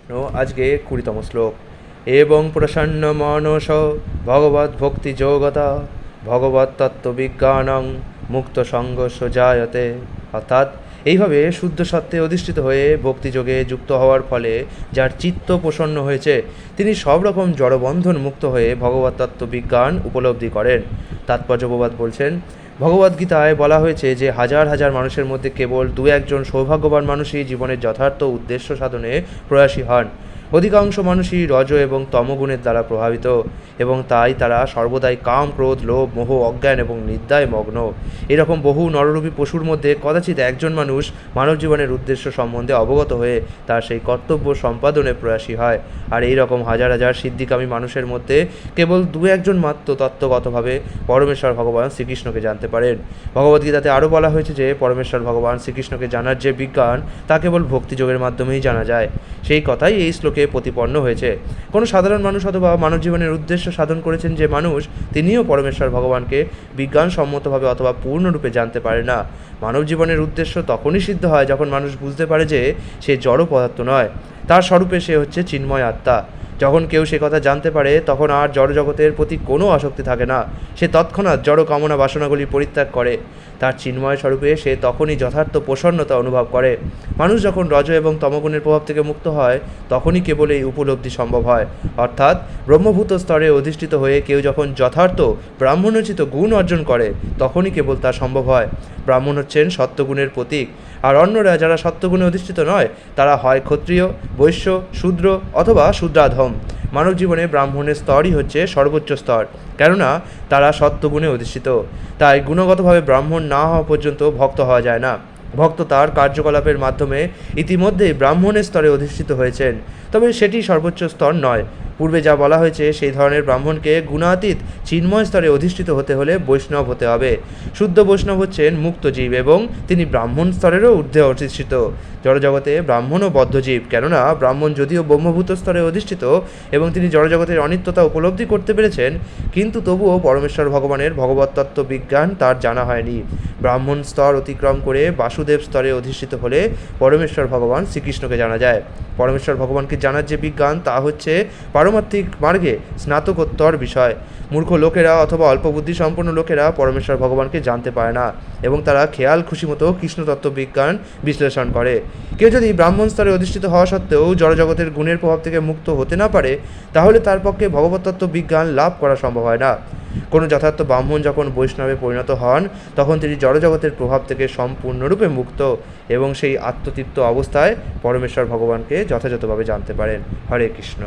কৃষ্ণ। আজকে 20তম শ্লোক। এবং প্রসন্ন মনস ভগবত ভক্তি যোগতা ভগবত তত্ত্ববিজ্ঞানং মুক্ত সঙ্গস্য জায়তে। অর্থাৎ এইভাবে শুদ্ধ সত্ত্বে অধিষ্ঠিত হয়ে ভক্তিযোগে যুক্ত হওয়ার ফলে যার চিত্ত প্রসন্ন হয়েছে তিনি সব রকম জড়বন্ধন মুক্ত হয়ে ভগবত তত্ত্ববিজ্ঞান উপলব্ধি করেন। তাৎপর্যপ্রবাদ বলছেন, ভগবদ্গীতায় বলা হয়েছে যে হাজার হাজার মানুষের মধ্যে কেবল দু একজন সৌভাগ্যবান মানুষই জীবনের যথার্থ উদ্দেশ্য সাধনে প্রয়াসী হন। অধিকাংশ মানুষই রজ এবং তমগুণের দ্বারা প্রভাবিত এবং তাই তারা সর্বদাই কাম, ক্রোধ, লোভ, মোহ, অজ্ঞান এবং নিদ্রায় মগ্ন। এরকম বহু নররূপী পশুর মধ্যে কদাচিৎ একজন মানুষ মানব জীবনের উদ্দেশ্য সম্বন্ধে অবগত হয়ে তার সেই কর্তব্য সম্পাদনে প্রয়াসী হয়। আর এই রকম হাজার হাজার সিদ্ধিকামী মানুষের মধ্যে কেবল দু একজন মাত্র তত্ত্বগতভাবে পরমেশ্বর ভগবান শ্রীকৃষ্ণকে জানতে পারেন। ভগবদ্গীতাতে আরও বলা হয়েছে যে পরমেশ্বর ভগবান শ্রীকৃষ্ণকে জানার যে বিজ্ঞান তা কেবল ভক্তিযোগের মাধ্যমেই জানা যায়। সেই কথাই এই শ্লোকে প্রতিপন্ন হয়েছে। কোনো সাধারণ মানুষ অথবা মানব জীবনের উদ্দেশ্য সাধন করেছেন যে মানুষ, তিনিও পরমেশ্বর ভগবানকে বিজ্ঞানসম্মতভাবে অথবা পূর্ণরূপে জানতে পারে না। মানব জীবনের উদ্দেশ্য তখনই সিদ্ধ হয় যখন মানুষ বুঝতে পারে যে সে জড় পদার্থ নয়, তার স্বরূপে সে হচ্ছে চিন্ময় আত্মা। যখন কেউ সে কথা জানতে পারে তখন আর জড় জগতের প্রতি কোনো আসক্তি থাকে না। সে তৎক্ষণাৎ জড় কামনা বাসনাগুলি পরিত্যাগ করে। তার চিন্ময় স্বরূপে সে তখনই যথার্থ প্রসন্নতা অনুভব করে। মানুষ যখন রজ এবং তমগুণের প্রভাব থেকে মুক্ত হয় তখনই কেবল এই উপলব্ধি সম্ভব হয়। অর্থাৎ ব্রহ্মভূত স্তরে অধিষ্ঠিত হয়ে কেউ যখন যথার্থ ব্রাহ্মণোচিত গুণ অর্জন করে তখনই কেবল তা সম্ভব হয়। ব্রাহ্মণ হচ্ছেন সত্যগুণের প্রতীক, আর অন্যরা যারা সত্যগুণে অধিষ্ঠিত নয় তারা হয় ক্ষত্রিয়, বৈশ্য, শূদ্র অথবা শূদ্রাধম। মানব জীবনে ব্রাহ্মণের স্তরই হচ্ছে সর্বোচ্চ স্তর, কেননা তারা সত্যগুণে অধিষ্ঠিত। তাই গুণগতভাবে ব্রাহ্মণ না হওয়া পর্যন্ত ভক্ত হওয়া যায় না। ভক্ত তার কার্যকলাপের মাধ্যমে ইতিমধ্যেই ব্রাহ্মণের স্তরে অধিষ্ঠিত হয়েছেন, তবে সেটি সর্বোচ্চ স্তর নয়। পূর্বে যা বলা হয়েছে সেই ধরনের ব্রাহ্মণকে গুণাতীত চিন্ময় স্তরে অধিষ্ঠিত হতে হলে বৈষ্ণব হতে হবে। শুদ্ধ বৈষ্ণব হচ্ছেন মুক্ত জীব এবং তিনি ব্রাহ্মণ স্তরেরও ঊর্ধ্বে অধিষ্ঠিত। জড়জগতে ব্রাহ্মণও বদ্ধজীব, কেননা ব্রাহ্মণ যদিও ব্রহ্মভূত স্তরে অধিষ্ঠিত এবং তিনি জড়জগতের অনিত্যতা উপলব্ধি করতে পেরেছেন, কিন্তু তবুও পরমেশ্বর ভগবানের ভগবত তত্ত্ব বিজ্ঞান তার জানা হয়নি। ব্রাহ্মণ স্তর অতিক্রম করে বাসুদেব স্তরে অধিষ্ঠিত হলে পরমেশ্বর ভগবান শ্রীকৃষ্ণকে জানা যায়। পরমেশ্বর ভগবানকে জানার যে বিজ্ঞান তা হচ্ছে পারমার্থিক মার্গে স্নাতকোত্তর বিষয়। মূর্খ লোকেরা অথবা অল্প বুদ্ধি সম্পন্ন লোকেরা পরমেশ্বর ভগবানকে জানতে পারে না এবং তারা খেয়াল খুশি মতো কৃষ্ণতত্ত্ব বিজ্ঞান বিশ্লেষণ করে। কেউ যদি ব্রাহ্মণ স্তরে অধিষ্ঠিত হওয়া সত্ত্বেও জড়জগতের গুণের প্রভাব থেকে মুক্ত হতে না পারে তাহলে তার পক্ষে ভগবতত্ত্ব বিজ্ঞান লাভ করা সম্ভব হয় না। কোনো যথার্থ ব্রাহ্মণ যখন বৈষ্ণবে পরিণত হন তখন তিনি জড়জগতের প্রভাব থেকে সম্পূর্ণরূপে মুক্ত এবং সেই আত্মতৃপ্ত অবস্থায় পরমেশ্বর ভগবানকে যথাযথভাবে জানতে পারেন। হরে কৃষ্ণ।